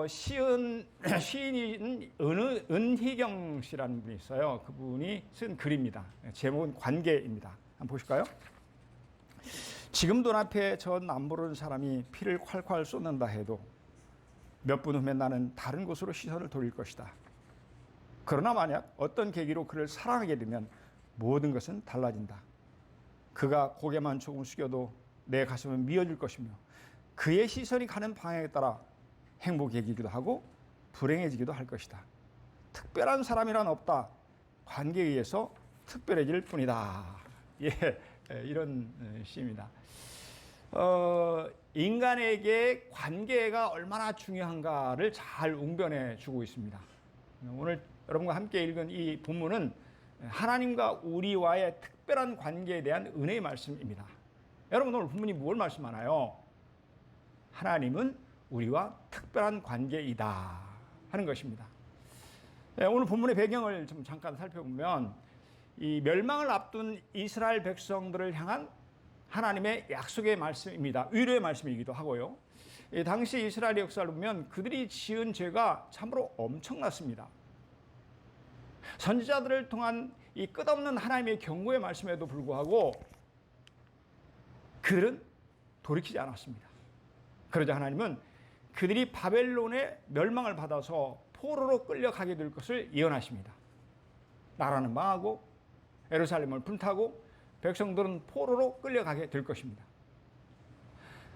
시인인 은희경 씨라는 분이 있어요. 그분이 쓴 글입니다. 제목은 관계입니다. 한번 보실까요? 지금 눈앞에 저 남모르는 사람이 피를 콸콸 쏟는다 해도 몇 분 후면 나는 다른 곳으로 시선을 돌릴 것이다. 그러나 만약 어떤 계기로 그를 사랑하게 되면 모든 것은 달라진다. 그가 고개만 조금 숙여도 내 가슴은 미어질 것이며 그의 시선이 가는 방향에 따라 행복해지기도 하고 불행해지기도 할 것이다. 특별한 사람이란 없다. 관계에 의해서 특별해질 뿐이다. 예, 이런 시입니다. 인간에게 관계가 얼마나 중요한가를 잘 웅변해 주고 있습니다. 오늘 여러분과 함께 읽은 이 본문은 하나님과 우리와의 특별한 관계에 대한 은혜의 말씀입니다. 여러분, 오늘 본문이 무엇을 말씀하나요? 하나님은 우리와 특별한 관계이다 하는 것입니다. 오늘 본문의 배경을 좀 잠깐 살펴보면 이 멸망을 앞둔 이스라엘 백성들을 향한 하나님의 약속의 말씀입니다. 위로의 말씀이기도 하고요. 당시 이스라엘의 역사를 보면 그들이 지은 죄가 참으로 엄청났습니다. 선지자들을 통한 이 끝없는 하나님의 경고의 말씀에도 불구하고 그들은 돌이키지 않았습니다. 그러자 하나님은 그들이 바벨론의 멸망을 받아서 포로로 끌려가게 될 것을 예언하십니다. 나라는 망하고 예루살렘을 불타고 백성들은 포로로 끌려가게 될 것입니다.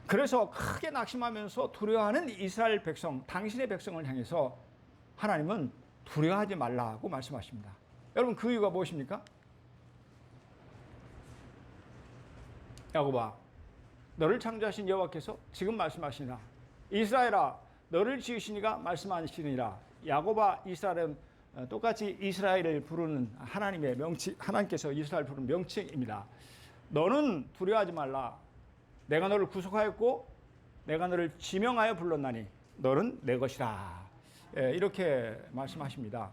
그래서 크게 낙심하면서 두려워하는 이스라엘 백성, 당신의 백성을 향해서 하나님은 두려워하지 말라고 말씀하십니다. 여러분, 그 이유가 무엇입니까? 야곱아, 너를 창조하신 여호와께서 지금 말씀하시니라. 이스라엘아, 너를 지으시니가 말씀하시니라. 야곱아, 이스라엘은 똑같이 이스라엘을 부르는 하나님의 명칭, 하나님께서 이스라엘 부르는 명칭입니다. 너는 두려워하지 말라. 내가 너를 구속하였고 내가 너를 지명하여 불렀나니 너는 내 것이라. 이렇게 말씀하십니다.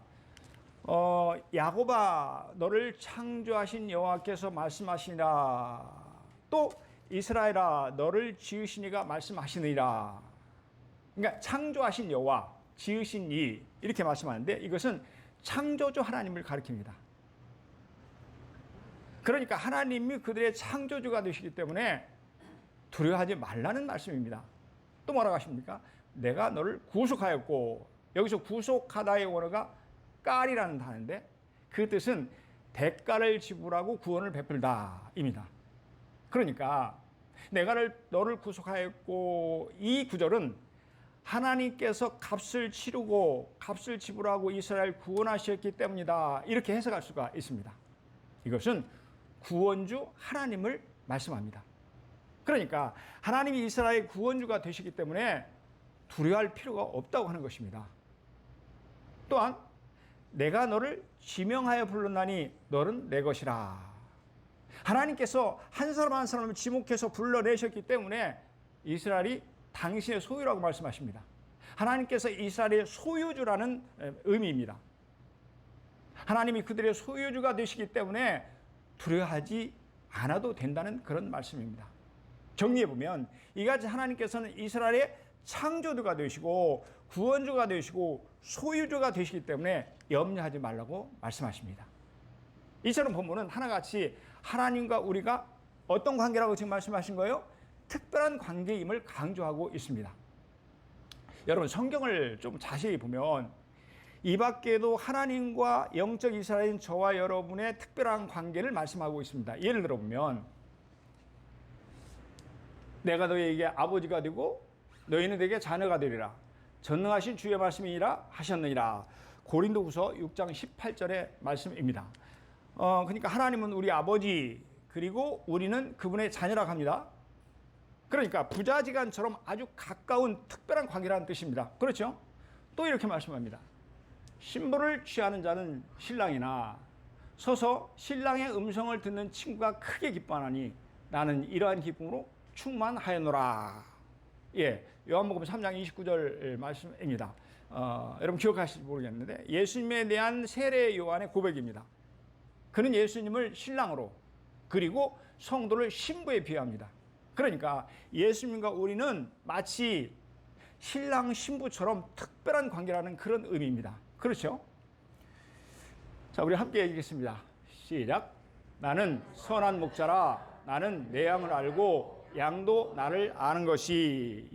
야곱아, 너를 창조하신 여호와께서 말씀하시니라. 또 이스라엘아, 너를 지으시니가 말씀하시느니라. 그러니까 창조하신 여호와, 지으신 이, 이렇게 말씀하는데 이것은 창조주 하나님을 가리킵니다. 그러니까 하나님이 그들의 창조주가 되시기 때문에 두려워하지 말라는 말씀입니다. 또 뭐라고 하십니까? 내가 너를 구속하였고, 여기서 구속하다의 원어가 깔이라는 단어인데 그 뜻은 대가를 지불하고 구원을 베풀다 입니다. 그러니까 내가 너를 구속하였고, 이 구절은 하나님께서 값을 치르고 값을 지불하고 이스라엘 구원하셨기 때문이다, 이렇게 해석할 수가 있습니다. 이것은 구원주 하나님을 말씀합니다. 그러니까 하나님이 이스라엘 구원주가 되시기 때문에 두려워할 필요가 없다고 하는 것입니다. 또한 내가 너를 지명하여 불렀나니 너는 내 것이라. 하나님께서 한 사람 한 사람을 지목해서 불러내셨기 때문에 이스라엘이 당신의 소유라고 말씀하십니다. 하나님께서 이스라엘의 소유주라는 의미입니다. 하나님이 그들의 소유주가 되시기 때문에 두려워하지 않아도 된다는 그런 말씀입니다. 정리해보면 이같이 하나님께서는 이스라엘의 창조주가 되시고 구원주가 되시고 소유주가 되시기 때문에 염려하지 말라고 말씀하십니다. 이처럼 본문은 하나같이 하나님과 우리가 어떤 관계라고 지금 말씀하신 거예요? 특별한 관계임을 강조하고 있습니다. 여러분, 성경을 좀 자세히 보면 이 밖에도 하나님과 영적 이스라엘인 저와 여러분의 특별한 관계를 말씀하고 있습니다. 예를 들어 보면 내가 너희에게 아버지가 되고 너희는 내게 자녀가 되리라. 전능하신 주의 말씀이니라 하셨느니라. 고린도후서 6장 18절의 말씀입니다. 그러니까 하나님은 우리 아버지, 그리고 우리는 그분의 자녀라고 합니다. 그러니까 부자지간처럼 아주 가까운 특별한 관계라는 뜻입니다. 그렇죠? 또 이렇게 말씀합니다. 신부를 취하는 자는 신랑이나 서서 신랑의 음성을 듣는 친구가 크게 기뻐하나니 나는 이러한 기쁨으로 충만하였노라. 예, 요한복음 3장 29절 말씀입니다. 여러분 기억하실지 모르겠는데 예수님에 대한 세례 요한의 고백입니다. 그는 예수님을 신랑으로, 그리고 성도를 신부에 비유합니다. 그러니까 예수님과 우리는 마치 신랑 신부처럼 특별한 관계라는 그런 의미입니다. 그렇죠? 자, 우리 함께 얘기하겠습니다. 시작. 나는 선한 목자라. 나는 내 양을 알고 양도 나를 아는 것이.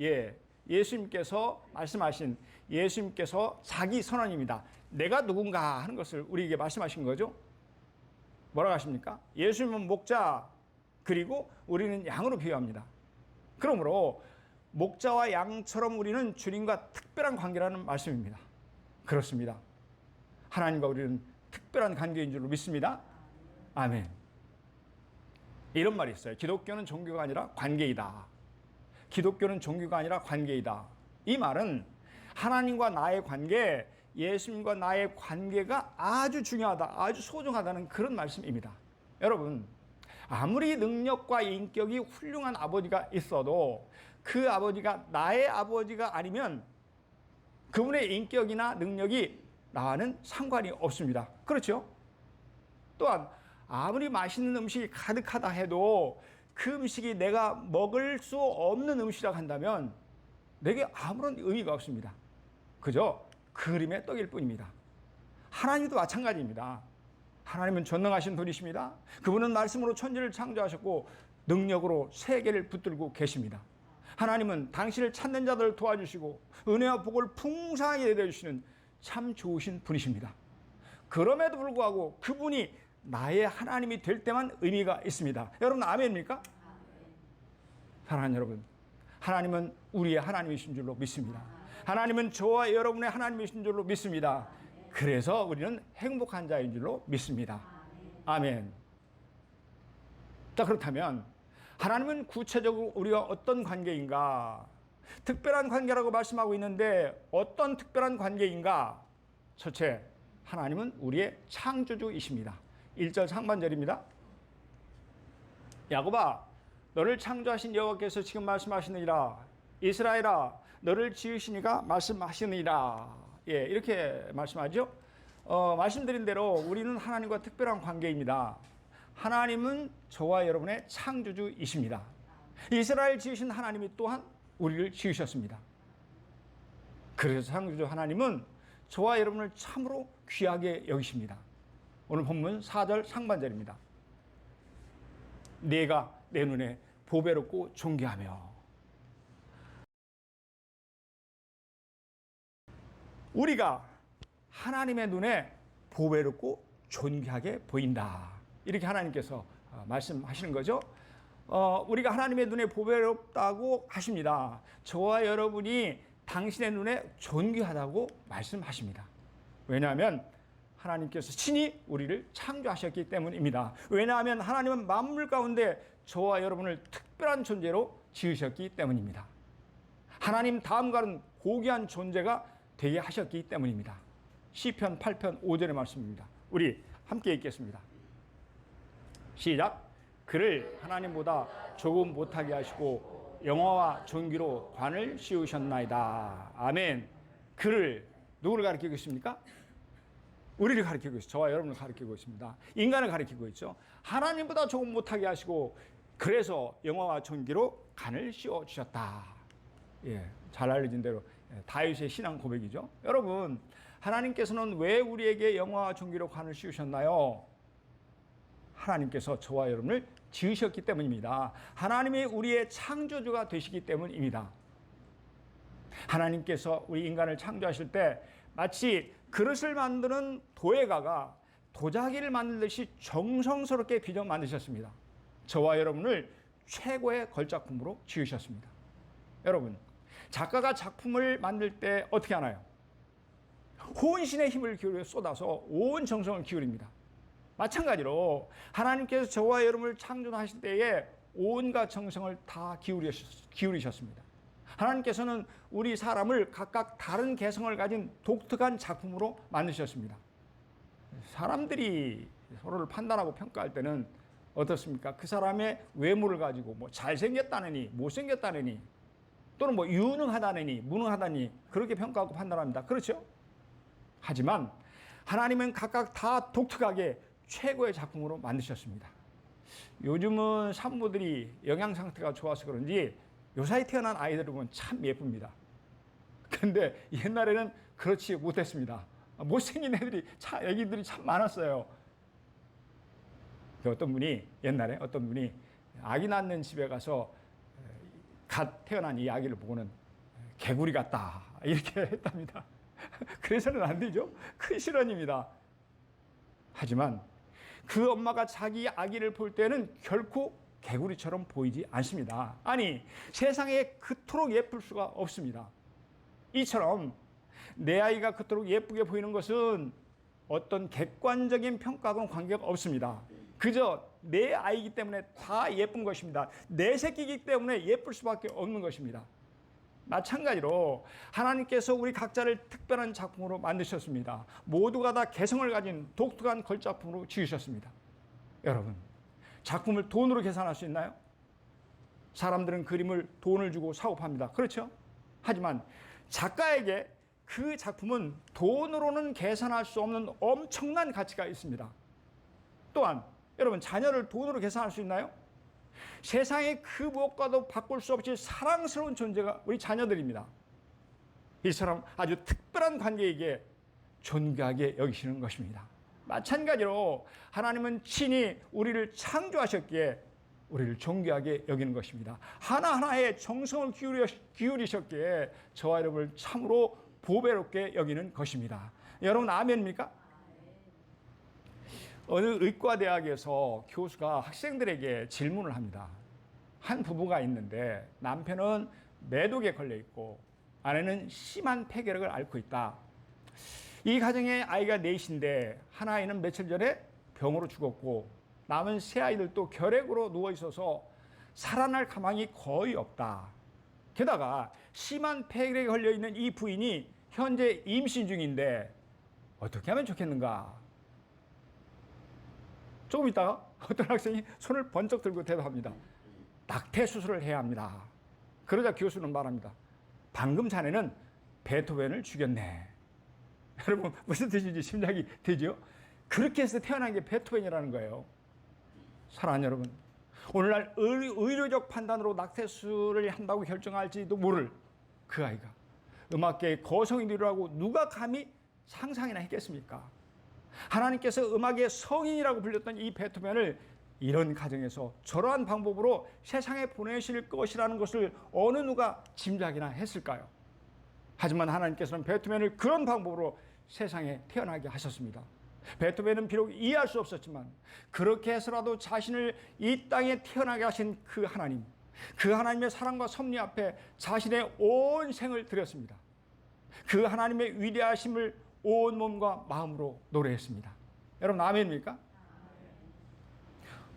예수님께서 말씀하신, 예수님께서 자기 선언입니다. 내가 누군가 하는 것을 우리에게 말씀하신 거죠. 뭐라고 하십니까? 예수님은 목자, 그리고 우리는 양으로 비유합니다. 그러므로 목자와 양처럼 우리는 주님과 특별한 관계라는 말씀입니다. 그렇습니다. 하나님과 우리는 특별한 관계인 줄로 믿습니다. 아멘. 이런 말이 있어요. 기독교는 종교가 아니라 관계이다. 기독교는 종교가 아니라 관계이다. 이 말은 하나님과 나의 관계, 예수님과 나의 관계가 아주 중요하다, 아주 소중하다는 그런 말씀입니다. 여러분, 아무리 능력과 인격이 훌륭한 아버지가 있어도 그 아버지가 나의 아버지가 아니면 그분의 인격이나 능력이 나와는 상관이 없습니다. 그렇죠? 또한 아무리 맛있는 음식이 가득하다 해도 그 음식이 내가 먹을 수 없는 음식이라고 한다면 내게 아무런 의미가 없습니다. 그저 그림의 떡일 뿐입니다. 하나님도 마찬가지입니다. 하나님은 전능하신 분이십니다. 그분은 말씀으로 천지를 창조하셨고 능력으로 세계를 붙들고 계십니다. 하나님은 당신을 찾는 자들을 도와주시고 은혜와 복을 풍성하게 내려주시는 참 좋으신 분이십니다. 그럼에도 불구하고 그분이 나의 하나님이 될 때만 의미가 있습니다. 여러분 아멘입니까? 사랑하는 여러분, 하나님은 우리의 하나님이신 줄로 믿습니다. 하나님은 저와 여러분의 하나님이신 줄로 믿습니다. 그래서 우리는 행복한 자인 줄로 믿습니다. 아멘. 자, 그렇다면 하나님은 구체적으로 우리와 어떤 관계인가? 특별한 관계라고 말씀하고 있는데 어떤 특별한 관계인가? 첫째, 하나님은 우리의 창조주이십니다. 1절 상반절입니다. 야곱아, 너를 창조하신 여호와께서 지금 말씀하시느니라. 이스라엘아, 너를 지으시니가 말씀하시느니라. 이렇게 말씀하죠. 말씀드린 대로 우리는 하나님과 특별한 관계입니다. 하나님은 저와 여러분의 창조주이십니다. 이스라엘 지으신 하나님이 또한 우리를 지으셨습니다. 그래서 창조주 하나님은 저와 여러분을 참으로 귀하게 여기십니다. 오늘 본문 4절 상반절입니다. 내가 내 눈에 보배롭고 존귀하며. 우리가 하나님의 눈에 보배롭고 존귀하게 보인다. 이렇게 하나님께서 말씀하시는 거죠. 우리가 하나님의 눈에 보배롭다고 하십니다. 저와 여러분이 당신의 눈에 존귀하다고 말씀하십니다. 왜냐하면 하나님께서 친히 우리를 창조하셨기 때문입니다. 왜냐하면 하나님은 만물 가운데 저와 여러분을 특별한 존재로 지으셨기 때문입니다. 하나님 다음과는 고귀한 존재가 되게 하셨기 때문입니다. 시편 8편 5절의 말씀입니다. 우리 함께 읽겠습니다. 시작. 그를 하나님보다 조금 못하게 하시고 영화와 존귀로 관을 씌우셨나이다. 아멘. 그를 누구를 가리키고 있습니까? 우리를 가리키고 있어요. 저와 여러분을 가리키고 있습니다. 인간을 가리키고 있죠. 하나님보다 조금 못하게 하시고 그래서 영화와 존귀로 관을 씌워주셨다. 잘 알려진 대로 다윗의 신앙 고백이죠. 여러분, 하나님께서는 왜 우리에게 영화와 존귀로 관을 씌우셨나요? 하나님께서 저와 여러분을 지으셨기 때문입니다. 하나님이 우리의 창조주가 되시기 때문입니다. 하나님께서 우리 인간을 창조하실 때 마치 그릇을 만드는 도예가가 도자기를 만들듯이 정성스럽게 빚어 만드셨습니다. 저와 여러분을 최고의 걸작품으로 지으셨습니다. 여러분, 작가가 작품을 만들 때 어떻게 하나요? 혼신의 힘을 기울여 쏟아서 온 정성을 기울입니다. 마찬가지로 하나님께서 저와 여러분을 창조하실 때에 온갖 정성을 다 기울이셨습니다. 하나님께서는 우리 사람을 각각 다른 개성을 가진 독특한 작품으로 만드셨습니다. 사람들이 서로를 판단하고 평가할 때는 어떻습니까? 그 사람의 외모를 가지고 뭐 잘생겼다느니 못생겼다느니 또는 뭐 유능하다느니 무능하다니 그렇게 평가하고 판단합니다. 그렇죠? 하지만 하나님은 각각 다 독특하게 최고의 작품으로 만드셨습니다. 요즘은 산모들이 영양 상태가 좋아서 그런지 요사이 태어난 아이들을 보면 참 예쁩니다. 근데 옛날에는 그렇지 못했습니다. 못생긴 애기들이 참 많았어요. 옛날에 어떤 분이 아기 낳는 집에 가서 갓 태어난 이 아기를 보고는 개구리 같다 이렇게 했답니다. 그래서는 안 되죠. 큰 실언입니다. 하지만 그 엄마가 자기 아기를 볼 때는 결코 개구리처럼 보이지 않습니다. 아니, 세상에 그토록 예쁠 수가 없습니다. 이처럼 내 아이가 그토록 예쁘게 보이는 것은 어떤 객관적인 평가하고는 관계가 없습니다. 그저 내 아이기 때문에 다 예쁜 것입니다. 내 새끼이기 때문에 예쁠 수밖에 없는 것입니다. 마찬가지로 하나님께서 우리 각자를 특별한 작품으로 만드셨습니다. 모두가 다 개성을 가진 독특한 걸작품으로 지으셨습니다. 여러분, 작품을 돈으로 계산할 수 있나요? 사람들은 그림을 돈을 주고 사고 팝니다. 그렇죠? 하지만 작가에게 그 작품은 돈으로는 계산할 수 없는 엄청난 가치가 있습니다. 또한 여러분, 자녀를 돈으로 계산할 수 있나요? 세상의 그 무엇과도 바꿀 수 없이 사랑스러운 존재가 우리 자녀들입니다. 이처럼 아주 특별한 관계에게 존귀하게 여기시는 것입니다. 마찬가지로 하나님은 친히 우리를 창조하셨기에 우리를 존귀하게 여기는 것입니다. 하나하나에 정성을 기울이셨기에 저와 여러분을 참으로 보배롭게 여기는 것입니다. 여러분, 아멘입니까? 어느 의과대학에서 교수가 학생들에게 질문을 합니다. 한 부부가 있는데 남편은 매독에 걸려 있고 아내는 심한 폐결핵을 앓고 있다. 이 가정에 아이가 넷인데 한 아이는 며칠 전에 병으로 죽었고 남은 세 아이들도 결핵으로 누워 있어서 살아날 가망이 거의 없다. 게다가 심한 폐결핵에 걸려 있는 이 부인이 현재 임신 중인데 어떻게 하면 좋겠는가? 조금 있다가 어떤 학생이 손을 번쩍 들고 대답합니다. 낙태 수술을 해야 합니다. 그러자 교수는 말합니다. 방금 자네는 베토벤을 죽였네. 여러분, 무슨 뜻인지 짐작이 되죠? 그렇게 해서 태어난 게 베토벤이라는 거예요. 사랑하는 여러분, 오늘날 의료적 판단으로 낙태 수술을 한다고 결정할지도 모를 그 아이가 음악계의 거성인이라고 누가 감히 상상이나 했겠습니까? 하나님께서 음악의 성인이라고 불렸던 이 베토벤을 이런 가정에서 저러한 방법으로 세상에 보내실 것이라는 것을 어느 누가 짐작이나 했을까요? 하지만 하나님께서는 베토벤을 그런 방법으로 세상에 태어나게 하셨습니다. 베토벤은 비록 이해할 수 없었지만 그렇게 해서라도 자신을 이 땅에 태어나게 하신 그 하나님, 그 하나님의 사랑과 섭리 앞에 자신의 온 생을 드렸습니다. 그 하나님의 위대하심을 온 몸과 마음으로 노래했습니다. 여러분, 아멘입니까?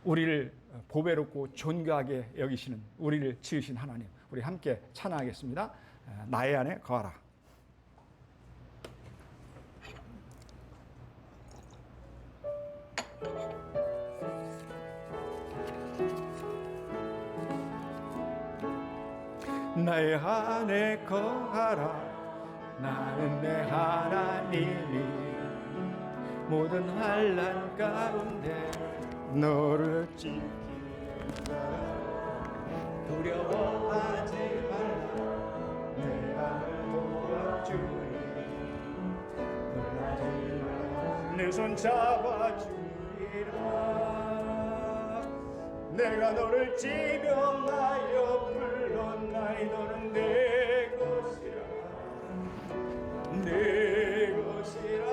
우리를 보배롭고 존귀하게 여기시는, 우리를 지으신 하나님, 우리 함께 찬양하겠습니다. 나의 안에 거하라. 나의 안에 거하라. 나는 내 하나님이 모든 환난 가운데 너를 지키라. 두려워하지 말라. 내가 널 도와주리. 놀라지 말라. 내 손 잡아주리라. 내가 너를 지명하여 불렀나니 너는 내 것이라. 내 것이라.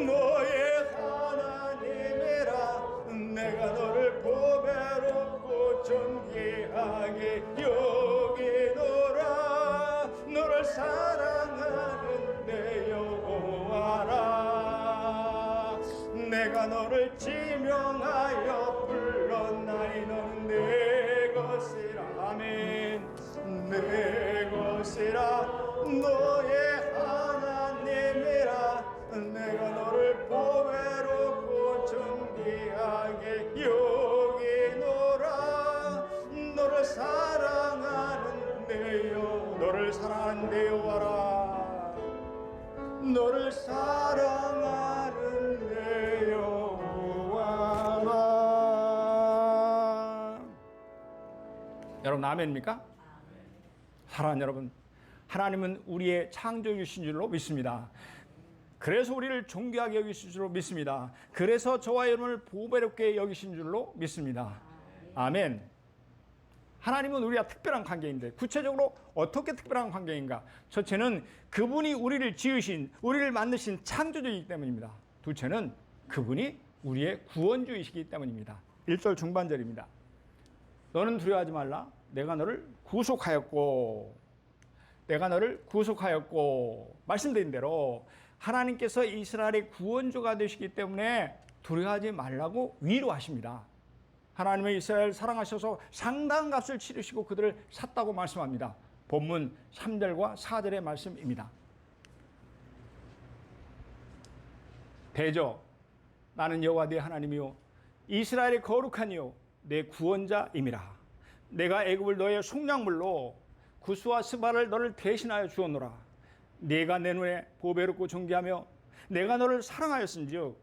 너의 하나님이라. 내가 너를 보배롭고 존귀하게 여기노라. 너를 사랑하는 내 여호와라. 내가 너를 지명하여 불렀나니 너는 내 것이라. 아멘. 내 것이라. 너의 하나님이라. 내가 너를 보배롭고 존귀하게 여기노라. 너를 사랑하는 내 여호와. 너를 사랑하는 내 여호와라. 너를 사랑하는 내 여호와라. 여러분, 아멘입니까? 사랑하는 여러분, 하나님은 우리의 창조주신 줄로 믿습니다. 그래서 우리를 존귀하게 여기신 줄로 믿습니다. 그래서 저와 여러분을 보배롭게 여기신 줄로 믿습니다. 아멘. 하나님은 우리가 특별한 관계인데 구체적으로 어떻게 특별한 관계인가? 첫째는 그분이 우리를 지으신, 우리를 만드신 창조주이기 때문입니다. 둘째는 그분이 우리의 구원주이시기 때문입니다. 1절 중반절입니다. 너는 두려워하지 말라. 내가 너를 구속하였고, 내가 너를 구속하였고. 말씀드린 대로 하나님께서 이스라엘의 구원주가 되시기 때문에 두려워하지 말라고 위로하십니다. 하나님의 이스라엘을 사랑하셔서 상당한 값을 치르시고 그들을 샀다고 말씀합니다. 본문 3절과 4절의 말씀입니다. 대저 나는 여호와 네 하나님이요 이스라엘의 거룩한 이요 내 구원자임이라. 내가 애굽을 너의 속량물로 구스와 스바를 너를 대신하여 주었노라. 네가 내 눈에 보배롭고 존귀하며 내가 너를 사랑하였은즉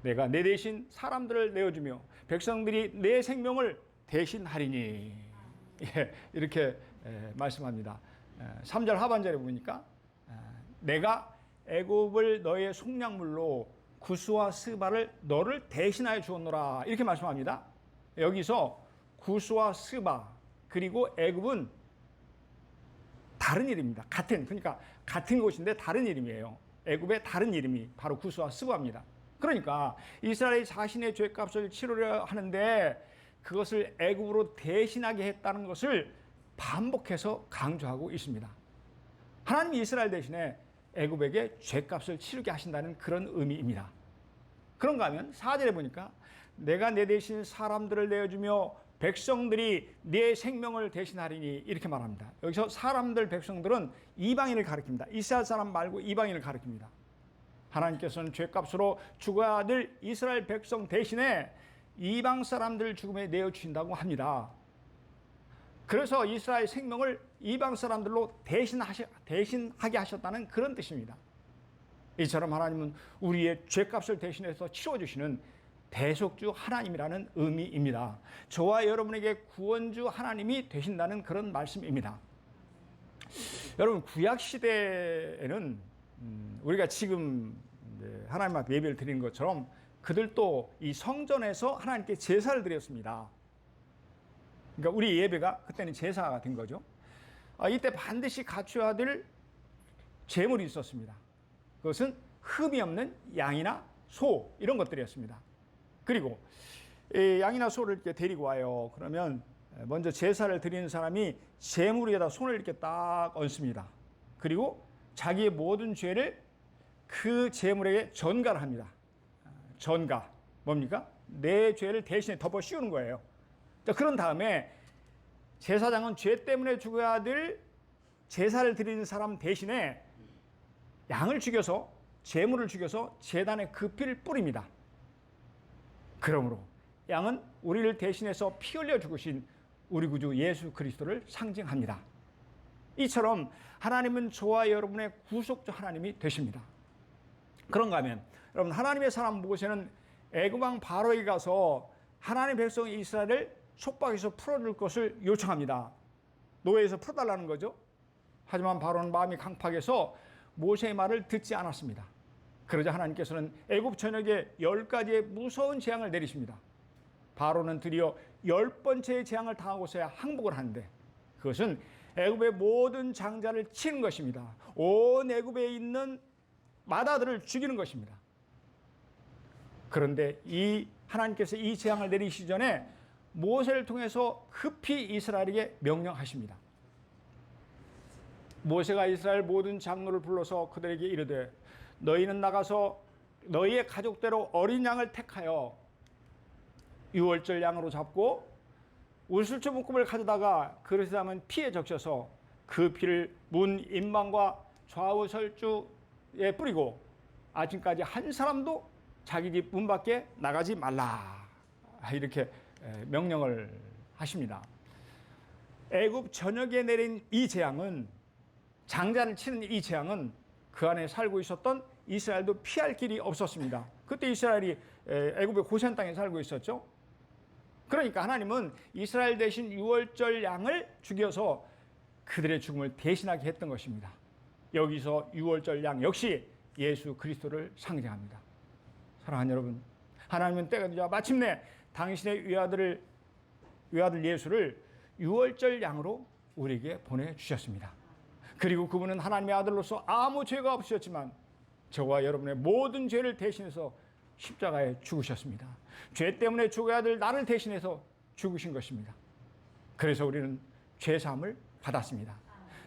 내가 내 대신 사람들을 내어주며 백성들이 내 생명을 대신하리니. 이렇게 말씀합니다. 3절 하반절에 보니까 내가 애굽을 너의 속량물로 구스와 스바를 너를 대신하여 주었노라 이렇게 말씀합니다. 여기서 구스와 스바 그리고 애굽은 다른 이름입니다. 그러니까 같은 곳인데 다른 이름이에요. 애굽의 다른 이름이 바로 구스와 스바입니다. 그러니까 이스라엘이 자신의 죄값을 치르려 하는데 그것을 애굽으로 대신하게 했다는 것을 반복해서 강조하고 있습니다. 하나님이 이스라엘 대신에 애굽에게 죄값을 치르게 하신다는 그런 의미입니다. 그런가 하면 4절에 보니까 내가 내 대신 사람들을 내어주며 백성들이 내 생명을 대신하리니 이렇게 말합니다. 여기서 사람들, 백성들은 이방인을 가리킵니다. 이스라엘 사람 말고 이방인을 가리킵니다. 하나님께서는 죄값으로 죽어야 될 이스라엘 백성 대신에 이방 사람들 죽음에 내어주신다고 합니다. 그래서 이스라엘 생명을 이방 사람들로 대신하게 하셨다는 그런 뜻입니다. 이처럼 하나님은 우리의 죄값을 대신해서 치워주시는 대속주 하나님이라는 의미입니다. 저와 여러분에게 구원주 하나님이 되신다는 그런 말씀입니다. 여러분 구약시대에는 우리가 지금 하나님 앞에 예배를 드리는 것처럼 그들도 이 성전에서 하나님께 제사를 드렸습니다. 그러니까 우리 예배가 그때는 제사가 된 거죠. 이때 반드시 갖춰야 될 제물이 있었습니다. 그것은 흠이 없는 양이나 소 이런 것들이었습니다. 그리고 양이나 소를 이렇게 데리고 와요. 그러면 먼저 제사를 드리는 사람이 제물 위에다 손을 이렇게 딱 얹습니다. 그리고 자기의 모든 죄를 그 제물에게 전가를 합니다. 전가 뭡니까? 내 죄를 대신에 덮어 씌우는 거예요. 그런 다음에 제사장은 죄 때문에 죽어야 될 제사를 드리는 사람 대신에 양을 죽여서 제물을 죽여서 제단에 그 피를 뿌립니다. 그러므로 양은 우리를 대신해서 피 흘려 죽으신 우리 구주 예수 그리스도를 상징합니다. 이처럼 하나님은 저와 여러분의 구속주 하나님이 되십니다. 그런가 하면 여러분 하나님의 사람 모세는 애굽 왕 바로에게 가서 하나님의 백성 이스라엘을 속박에서 풀어줄 것을 요청합니다. 노예에서 풀어달라는 거죠. 하지만 바로는 마음이 강팍해서 모세의 말을 듣지 않았습니다. 그러자 하나님께서는 애굽 전역에 10가지의 무서운 재앙을 내리십니다. 바로는 드디어 10번째의 재앙을 당하고서야 항복을 하는데 그것은 애굽의 모든 장자를 치는 것입니다. 온 애굽에 있는 마다들을 죽이는 것입니다. 그런데 이 하나님께서 이 재앙을 내리시기 전에 모세를 통해서 급히 이스라엘에게 명령하십니다. 모세가 이스라엘 모든 장로를 불러서 그들에게 이르되 너희는 나가서 너희의 가족대로 어린 양을 택하여 유월절 양으로 잡고 우슬초 묶음을 가져다가 그릇에 담은 피에 적셔서 그 피를 문 인방과 좌우 설주에 뿌리고 아침까지 한 사람도 자기 집 문 밖에 나가지 말라 이렇게 명령을 하십니다. 애굽 전역에 내린 이 재앙은 장자를 치는 이 재앙은 그 안에 살고 있었던 이스라엘도 피할 길이 없었습니다. 그때 이스라엘이 애굽의 고센 땅에 살고 있었죠. 그러니까 하나님은 이스라엘 대신 유월절 양을 죽여서 그들의 죽음을 대신하게 했던 것입니다. 여기서 유월절 양 역시 예수 그리스도를 상징합니다. 사랑하는 여러분, 하나님은 때가 되자 마침내 당신의 외아들 예수를 유월절 양으로 우리에게 보내주셨습니다. 그리고 그분은 하나님의 아들로서 아무 죄가 없으셨지만 저와 여러분의 모든 죄를 대신해서 십자가에 죽으셨습니다. 죄 때문에 죽어야 될 나를 대신해서 죽으신 것입니다. 그래서 우리는 죄사함을 받았습니다.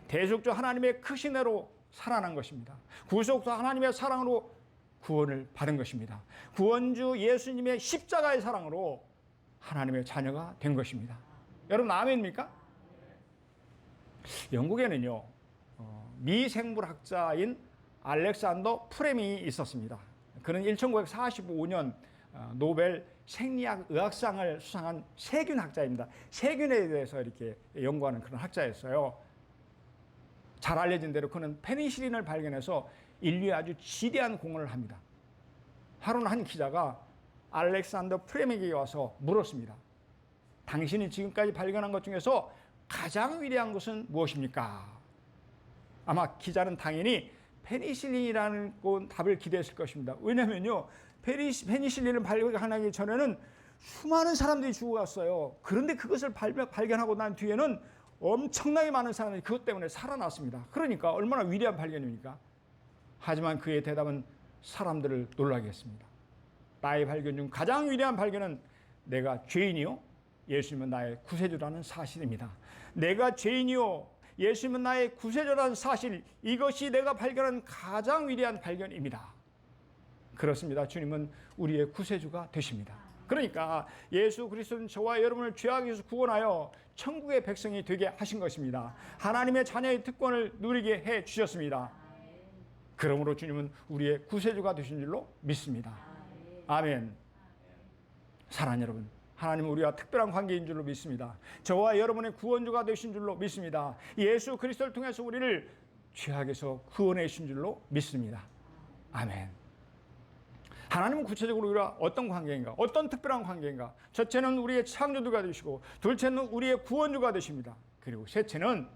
대속주 하나님의 크신 애로 살아난 것입니다. 구속주 하나님의 사랑으로 구원을 받은 것입니다. 구원주 예수님의 십자가의 사랑으로 하나님의 자녀가 된 것입니다. 여러분 아멘입니까? 영국에는요 미생물학자인 알렉산더 프레밍이 있었습니다. 그는 1945년 노벨 생리학 의학상을 수상한 세균학자입니다. 세균에 대해서 이렇게 연구하는 그런 학자였어요. 잘 알려진 대로 그는 페니실린을 발견해서 인류에 아주 지대한 공헌을 합니다. 하루는 한 기자가 알렉산더 프레밍에게 와서 물었습니다. 당신이 지금까지 발견한 것 중에서 가장 위대한 것은 무엇입니까? 아마 기자는 당연히 페니실린이라는 답을 기대했을 것입니다. 왜냐면요, 페니실린을 발견하기 전에는 수많은 사람들이 죽어갔어요. 그런데 그것을 발견하고 난 뒤에는 엄청나게 많은 사람들이 그것 때문에 살아났습니다. 그러니까 얼마나 위대한 발견입니까? 하지만 그의 대답은 사람들을 놀라게 했습니다. 나의 발견 중 가장 위대한 발견은 내가 죄인이요 예수님은 나의 구세주라는 사실입니다. 내가 죄인이요 예수님은 나의 구세주라는 사실, 이것이 내가 발견한 가장 위대한 발견입니다. 그렇습니다. 주님은 우리의 구세주가 되십니다. 그러니까 예수 그리스도는 저와 여러분을 죄악에서 구원하여 천국의 백성이 되게 하신 것입니다. 하나님의 자녀의 특권을 누리게 해 주셨습니다. 그러므로 주님은 우리의 구세주가 되신 줄로 믿습니다. 아멘. 사랑하는 여러분, 하나님은 우리와 특별한 관계인 줄로 믿습니다. 저와 여러분의 구원주가 되신 줄로 믿습니다. 예수 그리스도를 통해서 우리를 죄악에서 구원해 주신 줄로 믿습니다. 아멘. 하나님은 구체적으로 우리와 어떤 관계인가? 어떤 특별한 관계인가? 첫째는 우리의 창조주가 되시고, 둘째는 우리의 구원주가 되십니다. 그리고 셋째는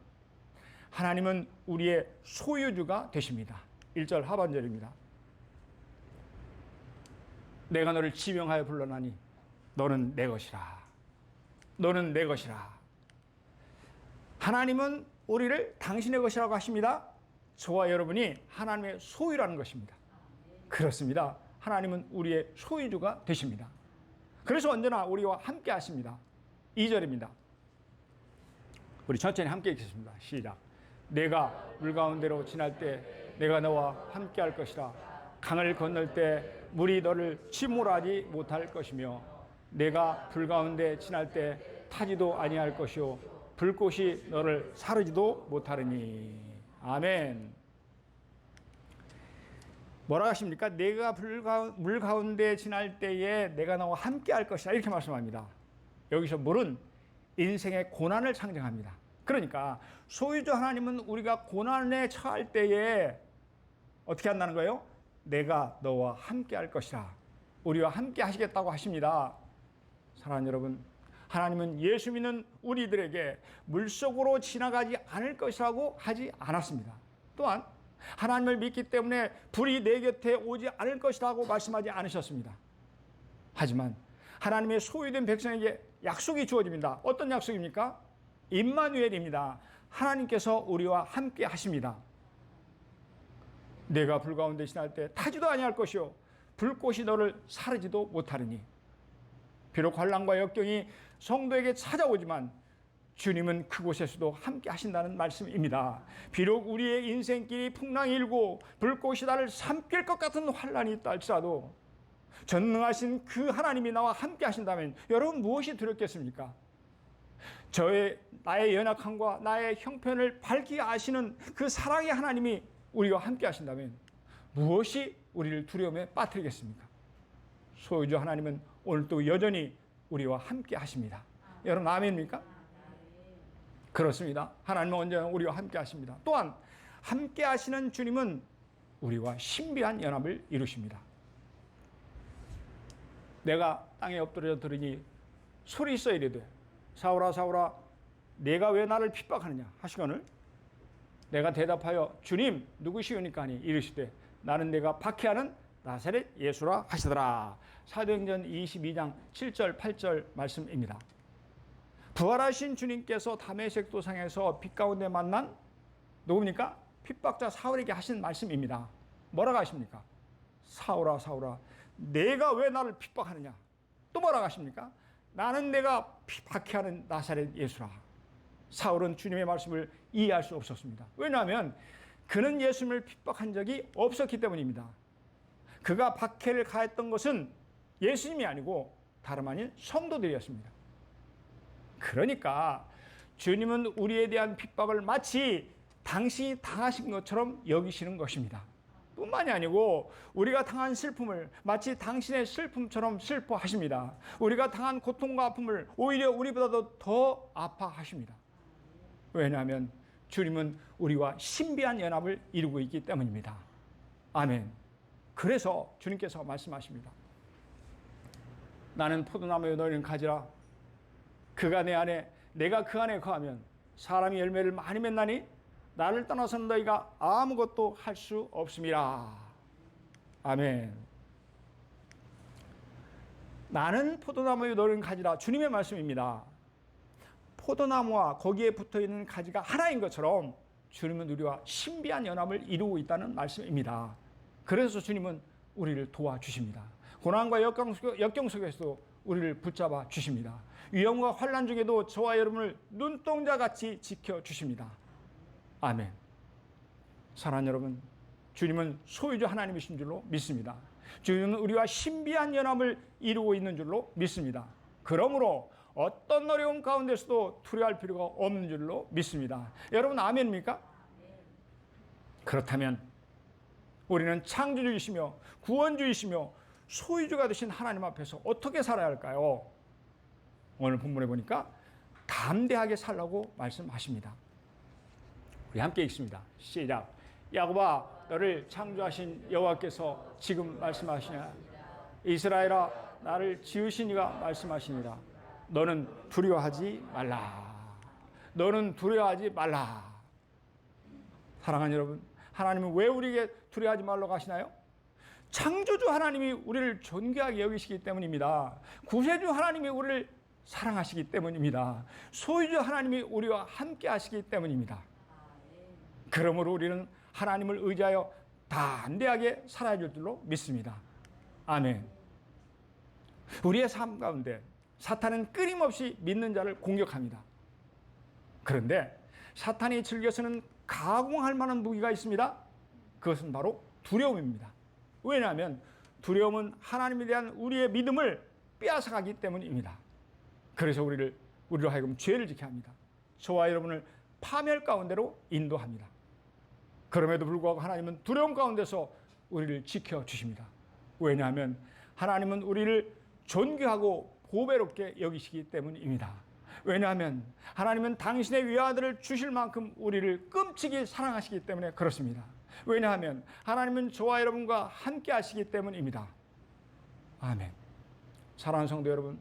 하나님은 우리의 소유주가 되십니다. 1절 하반절입니다. 내가 너를 지명하여 불러나니 너는 내 것이라. 너는 내 것이라. 하나님은 우리를 당신의 것이라고 하십니다. 저와 여러분이 하나님의 소유라는 것입니다. 그렇습니다. 하나님은 우리의 소유주가 되십니다. 그래서 언제나 우리와 함께 하십니다. 2절입니다. 우리 천천히 함께 읽겠습니다. 시작. 내가 물 가운데로 지날 때 내가 너와 함께 할 것이라. 강을 건널 때 물이 너를 침몰하지 못할 것이며 내가 불 가운데 지날 때 타지도 아니할 것이요 불꽃이 너를 사르지도 못하리니. 아멘. 뭐라 하십니까? 내가 물 가운데 지날 때에 내가 너와 함께 할 것이다, 이렇게 말씀합니다. 여기서 물은 인생의 고난을 상징합니다. 그러니까 소유주 하나님은 우리가 고난에 처할 때에 어떻게 한다는 거예요? 내가 너와 함께 할 것이다, 우리와 함께 하시겠다고 하십니다. 사랑하는 여러분, 하나님은 예수 믿는 우리들에게 물속으로 지나가지 않을 것이라고 하지 않았습니다. 또한 하나님을 믿기 때문에 불이 내 곁에 오지 않을 것이라고 말씀하지 않으셨습니다. 하지만 하나님의 소유된 백성에게 약속이 주어집니다. 어떤 약속입니까? 임마누엘입니다. 하나님께서 우리와 함께 하십니다. 내가 불 가운데 지날 때 타지도 아니할 것이요 불꽃이 너를 사르지도 못하리니. 비록 환난과 역경이 성도에게 찾아오지만 주님은 그곳에서도 함께 하신다는 말씀입니다. 비록 우리의 인생길이 풍랑이 일고 불꽃이 나를 삼킬 것 같은 환난이 있다 할지라도 전능하신 그 하나님이 나와 함께 하신다면 여러분 무엇이 두렵겠습니까? 나의 연약함과 나의 형편을 밝히 아시는 그 사랑의 하나님이 우리와 함께 하신다면 무엇이 우리를 두려움에 빠뜨리겠습니까? 소유주 하나님은 오늘도 여전히 우리와 함께 하십니다. 여러분 아멘입니까? 그렇습니다. 하나님은 언제나 우리와 함께 하십니다. 또한 함께 하시는 주님은 우리와 신비한 연합을 이루십니다. 내가 땅에 엎드려 들으니 소리 있어 이르되 사울아 사울아 내가 왜 나를 핍박하느냐 하시거늘 내가 대답하여 주님 누구시오니까 하니 이르시되 나는 내가 박해하는 나사렛 예수라 하시더라. 사도행전 22장 7절 8절 말씀입니다. 부활하신 주님께서 다메섹 도상에서 빛 가운데 만난 누굽니까? 핍박자 사울에게 하신 말씀입니다. 뭐라고 하십니까? 사울아 사울아 내가 왜 나를 핍박하느냐. 또 뭐라고 하십니까? 나는 내가 박해하는 나사렛 예수라. 사울은 주님의 말씀을 이해할 수 없었습니다. 왜냐하면 그는 예수님을 핍박한 적이 없었기 때문입니다. 그가 박해를 가했던 것은 예수님이 아니고 다름 아닌 성도들이었습니다. 그러니까 주님은 우리에 대한 핍박을 마치 당신이 당하신 것처럼 여기시는 것입니다. 뿐만이 아니고 우리가 당한 슬픔을 마치 당신의 슬픔처럼 슬퍼하십니다. 우리가 당한 고통과 아픔을 오히려 우리보다도 더 아파하십니다. 왜냐하면 주님은 우리와 신비한 연합을 이루고 있기 때문입니다. 아멘. 그래서 주님께서 말씀하십니다. 나는 포도나무에 너희는 가지라. 그가 내 안에 내가 그 안에 거하면 사람이 열매를 많이 맺나니 나를 떠나서는 너희가 아무것도 할 수 없음이라. 아멘. 나는 포도나무에 너희는 가지라. 주님의 말씀입니다. 포도나무와 거기에 붙어있는 가지가 하나인 것처럼 주님은 우리와 신비한 연합을 이루고 있다는 말씀입니다. 그래서 주님은 우리를 도와주십니다. 고난과 역경 속에서도 우리를 붙잡아 주십니다. 위험과 환난 중에도 저와 여러분을 눈동자같이 지켜주십니다. 아멘. 사랑하는 여러분, 주님은 소유주 하나님이신 줄로 믿습니다. 주님은 우리와 신비한 연합을 이루고 있는 줄로 믿습니다. 그러므로 어떤 어려움 가운데서도 두려워할 필요가 없는 줄로 믿습니다. 여러분 아멘입니까? 그렇다면 우리는 창조주이시며 구원주이시며 소유주가 되신 하나님 앞에서 어떻게 살아야 할까요? 오늘 본문에 보니까 담대하게 살라고 말씀하십니다. 우리 함께 읽습니다. 시작. 야곱아 너를 창조하신 여호와께서 지금 말씀하시냐. 이스라엘아 나를 지으신 이가 말씀하시니라. 너는 두려워하지 말라. 너는 두려워하지 말라. 사랑하는 여러분, 하나님은 왜 우리에게 두려워하지 말라고 하시나요? 창조주 하나님이 우리를 존귀하게 여기시기 때문입니다. 구세주 하나님이 우리를 사랑하시기 때문입니다. 소유주 하나님이 우리와 함께 하시기 때문입니다. 그러므로 우리는 하나님을 의지하여 담대하게 살아야 될 줄로 믿습니다. 아멘. 우리의 삶 가운데 사탄은 끊임없이 믿는 자를 공격합니다. 그런데 사탄이 즐겨 쓰는 가공할 만한 무기가 있습니다. 그것은 바로 두려움입니다. 왜냐하면 두려움은 하나님에 대한 우리의 믿음을 빼앗아가기 때문입니다. 그래서 우리로 하여금 죄를 지게 합니다. 저와 여러분을 파멸 가운데로 인도합니다. 그럼에도 불구하고 하나님은 두려움 가운데서 우리를 지켜주십니다. 왜냐하면 하나님은 우리를 존귀하고 보배롭게 여기시기 때문입니다. 왜냐하면 하나님은 당신의 외아들을 주실 만큼 우리를 끔찍이 사랑하시기 때문에 그렇습니다. 왜냐하면 하나님은 저와 여러분과 함께 하시기 때문입니다. 아멘. 사랑하는 성도 여러분,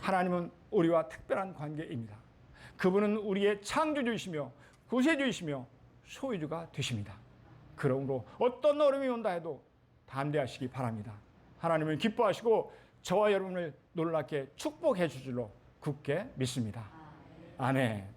하나님은 우리와 특별한 관계입니다. 그분은 우리의 창조주이시며 구세주이시며 소유주가 되십니다. 그러므로 어떤 어려움이 온다 해도 담대하시기 바랍니다. 하나님은 기뻐하시고 저와 여러분을 놀랍게 축복해 주실 줄로 굳게 믿습니다. 아멘.